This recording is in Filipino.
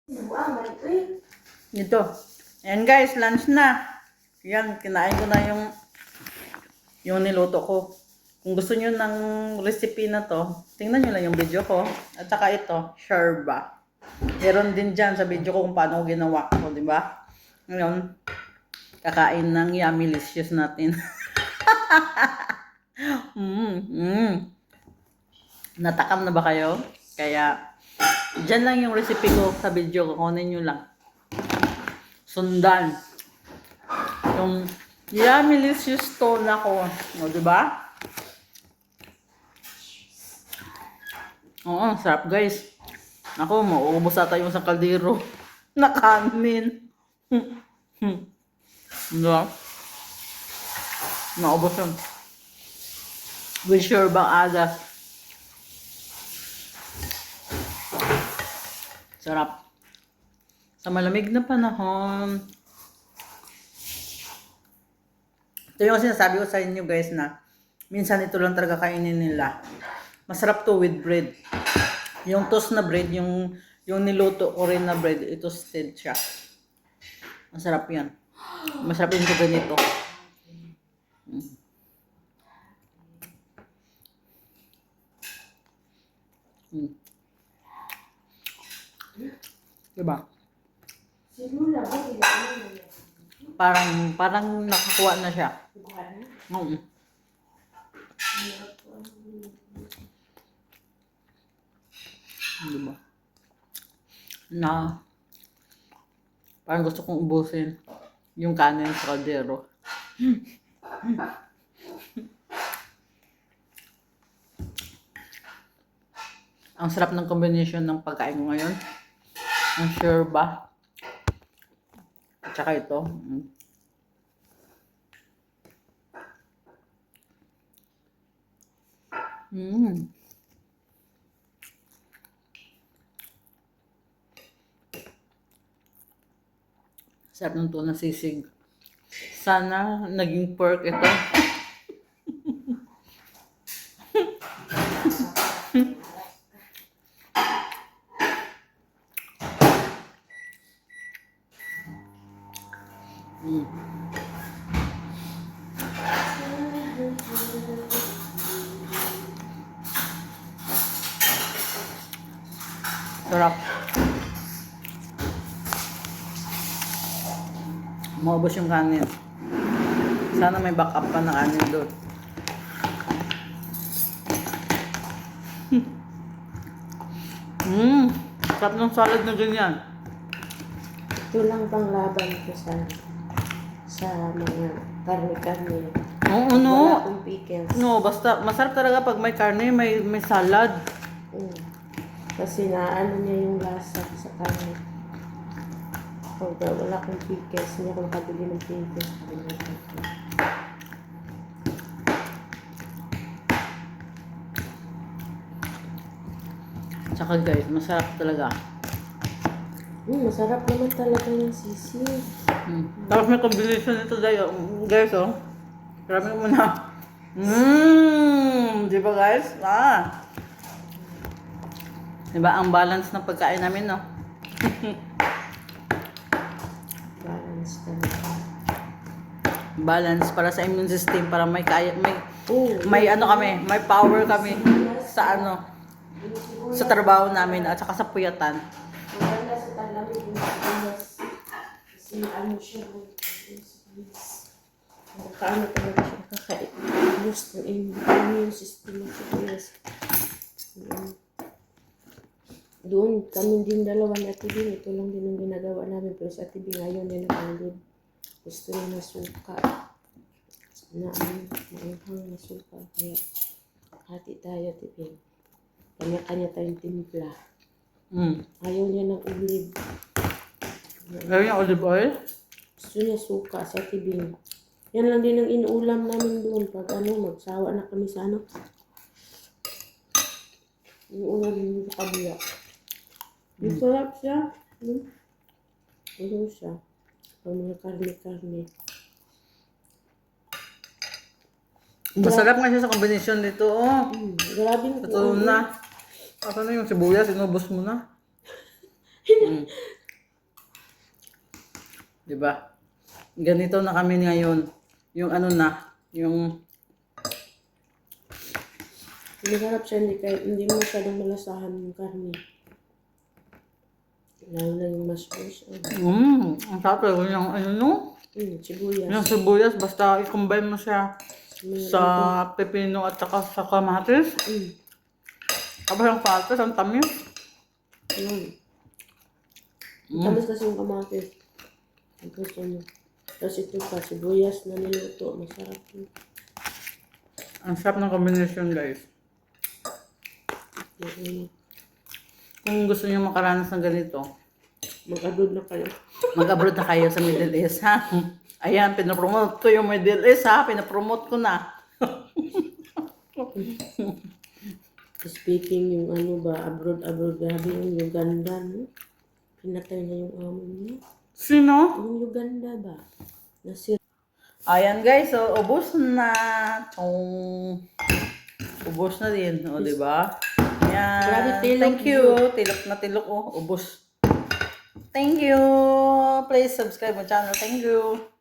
Ito. Ayan guys, lunch na. Yan, kinain ko na yung niluto ko. Kung gusto nyo ng recipe na to, tingnan nyo lang yung video ko. At saka ito, sherba. Meron din dyan sa video ko kung paano ko ginawa ko, di ba? Ngayon, kakain ng yummy licious natin. Natakam na ba kayo? Kaya, dyan lang yung recipe ko sa video ko. Kunin nyo lang. Sundan. Yung yummy licious to na ko. O, diba? Oo, sarap guys. Ako, mauubos ata yung sa kaldero. Na kanin. Diba? Maubos yun. With sure bang aga. Sarap. Sa malamig na panahon. Ito yung sinasabi ko sa inyo guys na minsan ito lang talaga kainin nila. Masarap to with bread. Yung toast na bread, yung niluto ko rin na bread, ito toasted siya. Masarap yan. Masarap yung ito ganito. Diba? Parang nakakuha na siya. Diba? Na parang gusto kong ubusin yung kanin sa kaldero. Ang sarap ng combination ng pagkain ko ngayon. Ang sherba. At saka ito. Sarap ng tuna sisig. Sana naging pork ito. Sarap. Maubos yung kanin. Sana may backup pa na kanin doon. Sarap ng salad na ganyan. Ito lang pang laban ko sa mga karne-karne. Oo, no. Wala akong pickles. No, basta masarap talaga pag may karne, may salad. Kasi naano niya yung lasa sa karne. Pag wala akong pickles, hindi ako makabili ng pickles. Tsaka guys, masarap talaga. Masarap naman talaga yung sisig. Tapos may combination nito guys, oh. Marami ko muna. Di ba guys? Diba ang balance ng pagkain namin, no? Balance talaga. Balance para sa immune system, para may ano kami, may power kami sa sa trabaho namin at saka sa puyatan. Maganda sa talamig yung Pilipinas. Kasi ano siya, kaano talaga siya kaka-boost ng immune system ng Pilipinas. Doon, kami din dalawa na Ate Bing, ito lang din ang ginagawa namin. Pero sa Ate Bing, ngayon din nag-alid. Gusto niya na suka. Maanghang na suka. Kaya, hati tayo, Ate Bing. Kanya-kanya tayong timpla. Ayaw niya ng olive. Ayaw niya olive oil? Gusto niya suka sa Ate Bing. Yan lang din ang inuulam namin doon. Pag magsawa na kami sa inuulam din sa kabila. Masarap siya. Ano siya? Pag mga karne-karne. Masarap nga siya sa kombinasyon nito, oh. Grabe Ito na. Asa na yung sibuyas? Inubos mo na. 'Di ba? Ganito na kami ngayon. Yung ano na, yung Masarap siya, hindi mo masyadong malasahan yung karne. Lalo na yung mushrooms. ang sarap talaga yung ano no? Sibuyas. Yung sibuyas, basta i-combine mo siya May sa pepino at saka sa kamatis. Tapos yung kamatis, ang tamis. Tamis kasi yung kamatis. Tapos ano. Tapos ito pa, sibuyas na niluto. Masarap yun. Ang sarap ng combination, guys. Kung gusto niyo makaranas ng ganito, Mag-abroad na kayo. mag-abroad na kayo sa Middle East, ha? Ayan, pinapromote ko yung Middle East, ha? Pinapromote ko na. Speaking yung ano ba, abroad, grabe yung Uganda, no? Pinatay na yung amo niya. Sino? Yung Uganda ba? Nasir. Ayan, guys. So, ubos na. Ubos na din. O, di ba? Ayan. Grabe, tilok. Thank you. Tilok na tilok, oh. Ubos. Thank you. Please subscribe my channel. Thank you.